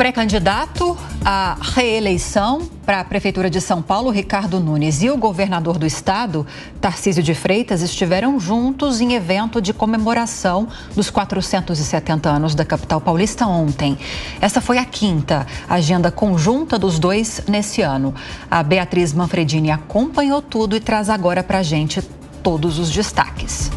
pré-candidato à reeleição para a Prefeitura de São Paulo, Ricardo Nunes, e o governador do estado, Tarcísio de Freitas, estiveram juntos em evento de comemoração dos 470 anos da capital paulista ontem. Essa foi a quinta agenda conjunta dos dois nesse ano. A Beatriz Manfredini acompanhou tudo e traz agora para a gente todos os destaques.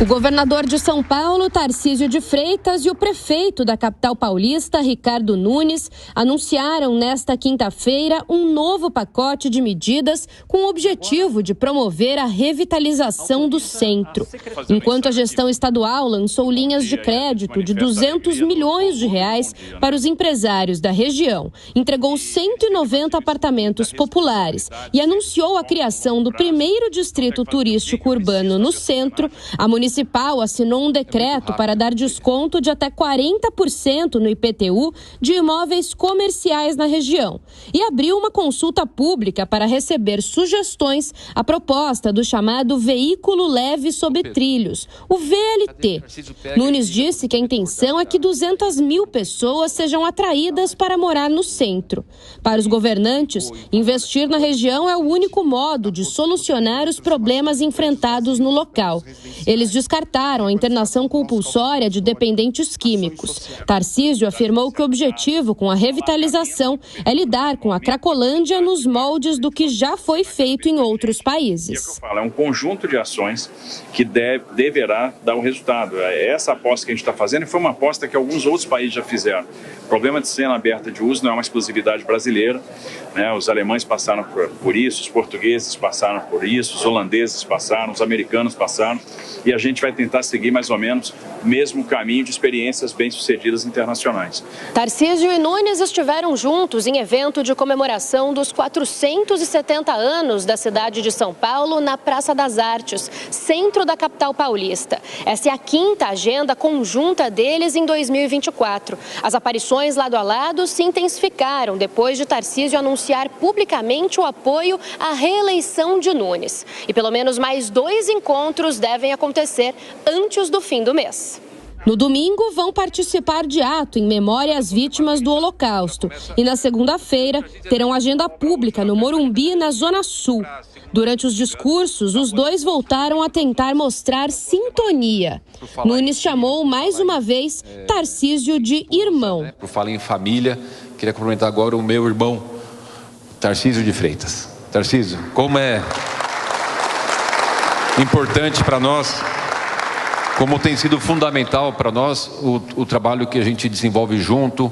O governador de São Paulo, Tarcísio de Freitas, e o prefeito da capital paulista, Ricardo Nunes, anunciaram nesta quinta-feira um novo pacote de medidas com o objetivo de promover a revitalização do centro. Enquanto a gestão estadual lançou linhas de crédito de 200 milhões de reais para os empresários da região, entregou 190 apartamentos populares e anunciou a criação do primeiro distrito turístico urbano no centro, a Municipal assinou um decreto para dar desconto de até 40% no IPTU de imóveis comerciais na região e abriu uma consulta pública para receber sugestões à proposta do chamado Veículo Leve sobre Trilhos, o VLT. Nunes disse que a intenção é que 200 mil pessoas sejam atraídas para morar no centro. Para os governantes, investir na região é o único modo de solucionar os problemas enfrentados no local. Eles descartaram a internação compulsória de dependentes químicos. Tarcísio afirmou que o objetivo com a revitalização é lidar com a Cracolândia nos moldes do que já foi feito em outros países. É um conjunto de ações que deverá dar um resultado. Essa aposta que a gente está fazendo foi uma aposta que alguns outros países já fizeram. O problema de cena aberta de uso não é uma exclusividade brasileira, né? Os alemães passaram por isso, os portugueses passaram por isso, os holandeses passaram, os americanos passaram, e a gente vai tentar seguir mais ou menos o mesmo caminho de experiências bem-sucedidas internacionais. Tarcísio e Nunes estiveram juntos em evento de comemoração dos 470 anos da cidade de São Paulo na Praça das Artes, centro da capital paulista. Essa é a quinta agenda conjunta deles em 2024. As aparições lado a lado se intensificaram depois de Tarcísio anunciar publicamente o apoio à reeleição de Nunes. E pelo menos mais 2 encontros devem acontecer antes do fim do mês. No domingo, vão participar de ato em memória às vítimas do Holocausto. E na segunda-feira, terão agenda pública no Morumbi, na Zona Sul. Durante os discursos, os dois voltaram a tentar mostrar sintonia. Nunes chamou, mais uma vez, Tarcísio de irmão. Por falar em família, queria cumprimentar agora o meu irmão, Tarcísio de Freitas. Tarcísio, como é importante para nós, como tem sido fundamental para nós o trabalho que a gente desenvolve junto,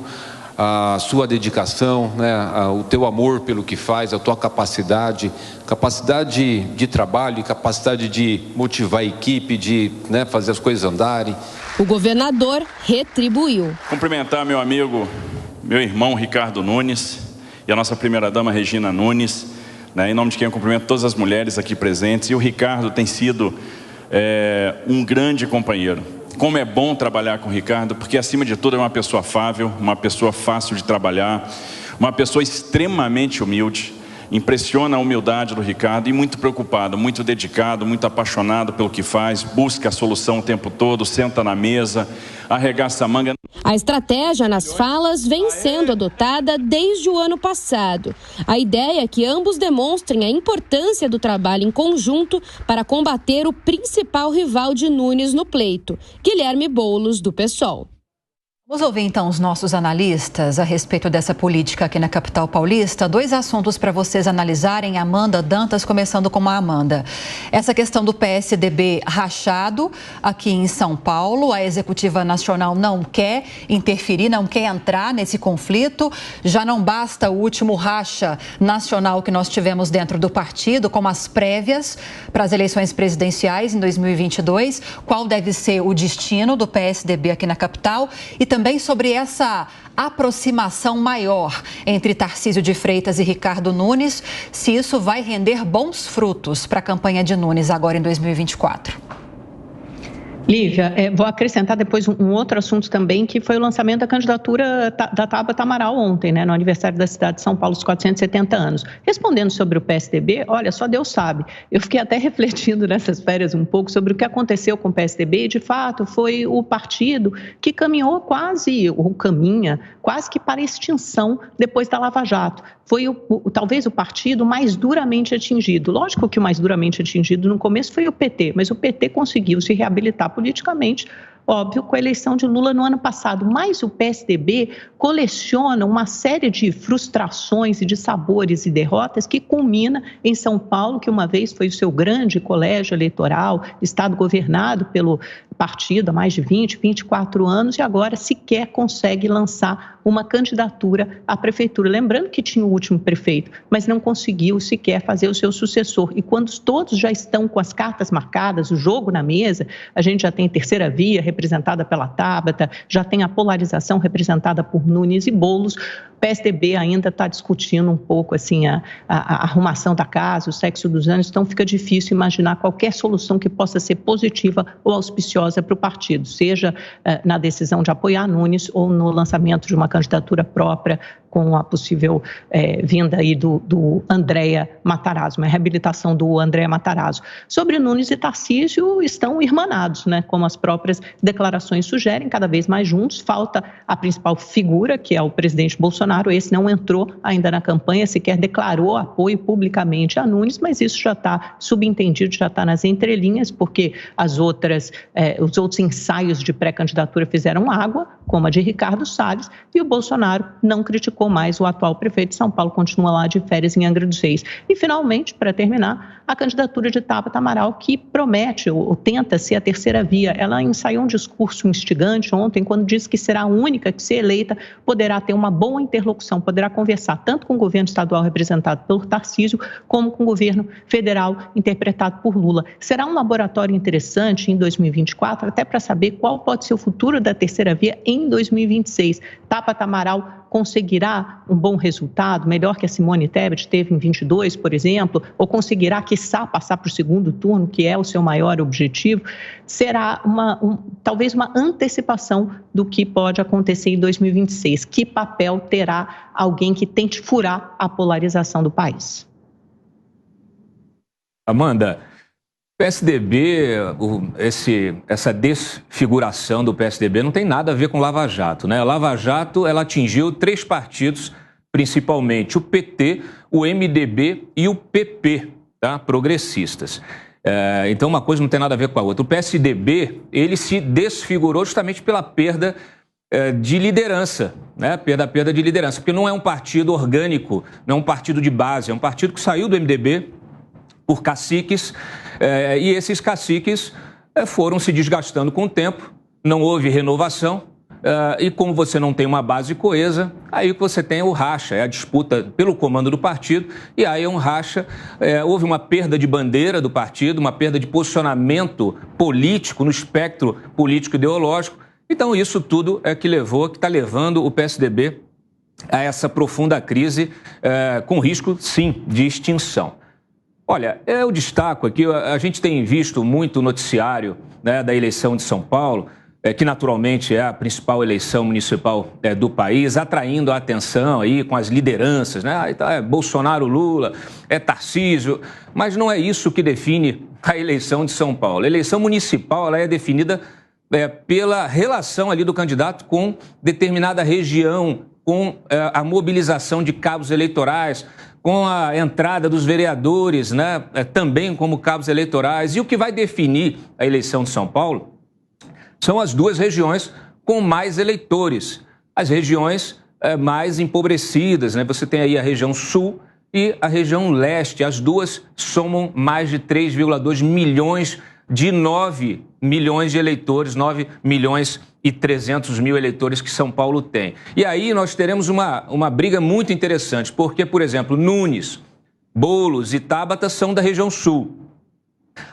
a sua dedicação, né, o teu amor pelo que faz, a tua capacidade de trabalho, capacidade de motivar a equipe, de, né, fazer as coisas andarem. O governador retribuiu. Cumprimentar meu amigo, meu irmão Ricardo Nunes e a nossa primeira-dama Regina Nunes, né, em nome de quem eu cumprimento todas as mulheres aqui presentes. E o Ricardo tem sido um grande companheiro. Como é bom trabalhar com o Ricardo, porque acima de tudo é uma pessoa afável, uma pessoa fácil de trabalhar, uma pessoa extremamente humilde. Impressiona a humildade do Ricardo e muito preocupado, muito dedicado, muito apaixonado pelo que faz, busca a solução o tempo todo, senta na mesa, arregaça a manga. A estratégia nas falas vem sendo adotada desde o ano passado. A ideia é que ambos demonstrem a importância do trabalho em conjunto para combater o principal rival de Nunes no pleito, Guilherme Boulos, do PSOL. Vamos ouvir então os nossos analistas a respeito dessa política aqui na capital paulista. 2 assuntos para vocês analisarem. Amanda Dantas, começando com a Amanda. Essa questão do PSDB rachado aqui em São Paulo. A Executiva Nacional não quer interferir, não quer entrar nesse conflito. Já não basta o último racha nacional que nós tivemos dentro do partido, como as prévias para as eleições presidenciais em 2022. Qual deve ser o destino do PSDB aqui na capital? E também sobre essa aproximação maior entre Tarcísio de Freitas e Ricardo Nunes, se isso vai render bons frutos para a campanha de Nunes agora em 2024. Lívia, vou acrescentar depois um outro assunto também, que foi o lançamento da candidatura da Tabata Amaral ontem, né, no aniversário da cidade de São Paulo, os 470 anos. Respondendo sobre o PSDB, olha, só Deus sabe. Eu fiquei até refletindo nessas férias um pouco sobre o que aconteceu com o PSDB e, de fato, foi o partido que caminhou caminha quase que para a extinção depois da Lava Jato. Foi talvez o partido mais duramente atingido. Lógico que o mais duramente atingido no começo foi o PT, mas o PT conseguiu se reabilitar politicamente, óbvio, com a eleição de Lula no ano passado. Mas o PSDB coleciona uma série de frustrações e de sabores e derrotas que culmina em São Paulo, que uma vez foi o seu grande colégio eleitoral, estado governado pelo partido há mais de 24 anos e agora sequer consegue lançar uma candidatura à prefeitura. Lembrando que tinha o último prefeito, mas não conseguiu sequer fazer o seu sucessor. E quando todos já estão com as cartas marcadas, o jogo na mesa, a gente já tem terceira via representada pela Tabata, já tem a polarização representada por Nunes e Boulos. O PSDB ainda está discutindo um pouco assim, a arrumação da casa, o sexo dos anos, então fica difícil imaginar qualquer solução que possa ser positiva ou auspiciosa para o partido, seja na decisão de apoiar Nunes ou no lançamento de uma candidatura própria com a possível vinda aí do Andréa Matarazzo, uma reabilitação do Andréa Matarazzo. Sobre Nunes e Tarcísio estão irmanados, né? Como as próprias declarações sugerem, cada vez mais juntos. Falta a principal figura, que é o presidente Bolsonaro. Esse não entrou ainda na campanha, sequer declarou apoio publicamente a Nunes, mas isso já está subentendido, já está nas entrelinhas, porque os outros ensaios de pré-candidatura fizeram água, como a de Ricardo Salles, e o Bolsonaro não criticou mais o atual prefeito de São Paulo, continua lá de férias em Angra dos Reis. E, finalmente, para terminar, a candidatura de Tabata Amaral, que promete ou tenta ser a terceira via. Ela ensaiou um discurso instigante ontem, quando disse que será a única que, se eleita, poderá ter uma boa interlocução, poderá conversar tanto com o governo estadual representado pelo Tarcísio, como com o governo federal interpretado por Lula. Será um laboratório interessante em 2024, até para saber qual pode ser o futuro da terceira via em 2026. Tabata Amaral conseguirá um bom resultado, melhor que a Simone Tebet teve em 22, por exemplo, ou conseguirá, quiçá, passar para o segundo turno, que é o seu maior objetivo? Será talvez uma antecipação do que pode acontecer em 2026. Que papel terá alguém que tente furar a polarização do país? Amanda, PSDB, essa desfiguração do PSDB não tem nada a ver com Lava Jato, né? A Lava Jato, ela atingiu 3 partidos, principalmente o PT, o MDB e o PP, tá? Progressistas. Então, uma coisa não tem nada a ver com a outra. O PSDB, ele se desfigurou justamente pela perda de liderança, né? Perda de liderança, porque não é um partido orgânico, não é um partido de base, é um partido que saiu do MDB por caciques, e esses caciques foram se desgastando com o tempo, não houve renovação, e como você não tem uma base coesa, aí você tem o racha, é a disputa pelo comando do partido, e aí é um racha, houve uma perda de bandeira do partido, uma perda de posicionamento político no espectro político-ideológico. Então isso tudo é que está levando o PSDB a essa profunda crise, com risco, sim, de extinção. Olha, eu destaco aqui, a gente tem visto muito noticiário, né, da eleição de São Paulo, que naturalmente é a principal eleição municipal do país, atraindo a atenção aí com as lideranças, né? É Bolsonaro, Lula, é Tarcísio, mas não é isso que define a eleição de São Paulo. A eleição municipal, ela é definida pela relação ali do candidato com determinada região, com a mobilização de cabos eleitorais, com a entrada dos vereadores, né, também como cabos eleitorais. E o que vai definir a eleição de São Paulo são as 2 regiões com mais eleitores, as regiões mais empobrecidas, né? Você tem aí a região sul e a região leste, as duas somam mais de 3,2 milhões de 9 milhões de eleitores, 9 milhões e 300 mil eleitores que São Paulo tem. E aí nós teremos uma briga muito interessante, porque, por exemplo, Nunes, Boulos e Tabata são da região sul.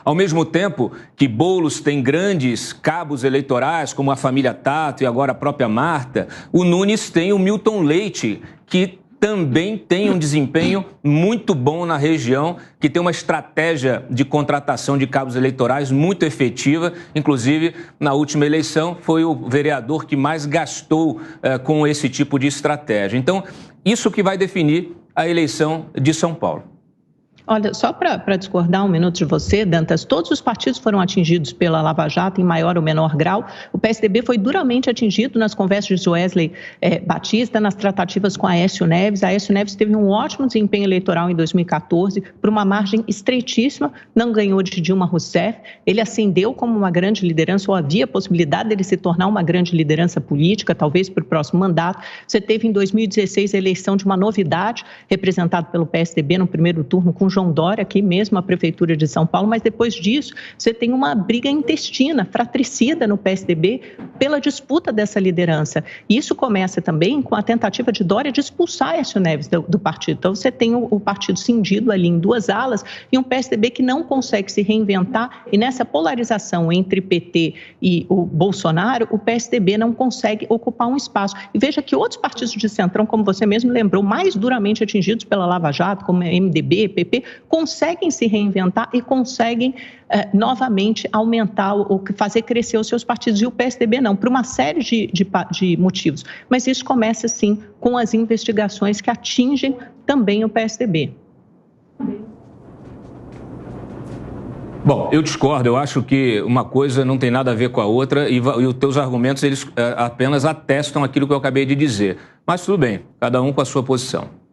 Ao mesmo tempo que Boulos tem grandes cabos eleitorais, como a família Tato e agora a própria Marta, o Nunes tem o Milton Leite, que também tem um desempenho muito bom na região, que tem uma estratégia de contratação de cabos eleitorais muito efetiva. Inclusive, na última eleição, foi o vereador que mais gastou com esse tipo de estratégia. Então, isso que vai definir a eleição de São Paulo. Olha, só para discordar um minuto de você, Dantas, todos os partidos foram atingidos pela Lava Jato em maior ou menor grau. O PSDB foi duramente atingido nas conversas de Wesley Batista, nas tratativas com Aécio Neves. Aécio Neves teve um ótimo desempenho eleitoral em 2014, por uma margem estreitíssima, não ganhou de Dilma Rousseff. Ele ascendeu como uma grande liderança, ou havia possibilidade dele se tornar uma grande liderança política, talvez para o próximo mandato. Você teve em 2016 a eleição de uma novidade, representada pelo PSDB no primeiro turno, com João Dória, aqui mesmo a Prefeitura de São Paulo, mas depois disso você tem uma briga intestina, fratricida no PSDB pela disputa dessa liderança. E isso começa também com a tentativa de Dória de expulsar Aécio Neves do partido. Então você tem o partido cindido ali em duas alas e um PSDB que não consegue se reinventar, e nessa polarização entre PT e o Bolsonaro, o PSDB não consegue ocupar um espaço. E veja que outros partidos de centrão, como você mesmo lembrou, mais duramente atingidos pela Lava Jato, como MDB, PP, conseguem se reinventar e conseguem novamente aumentar ou fazer crescer os seus partidos. E o PSDB não, por uma série de motivos. Mas isso começa, sim, com as investigações que atingem também o PSDB. Bom, eu discordo. Eu acho que uma coisa não tem nada a ver com a outra e os teus argumentos eles apenas atestam aquilo que eu acabei de dizer. Mas tudo bem, cada um com a sua posição.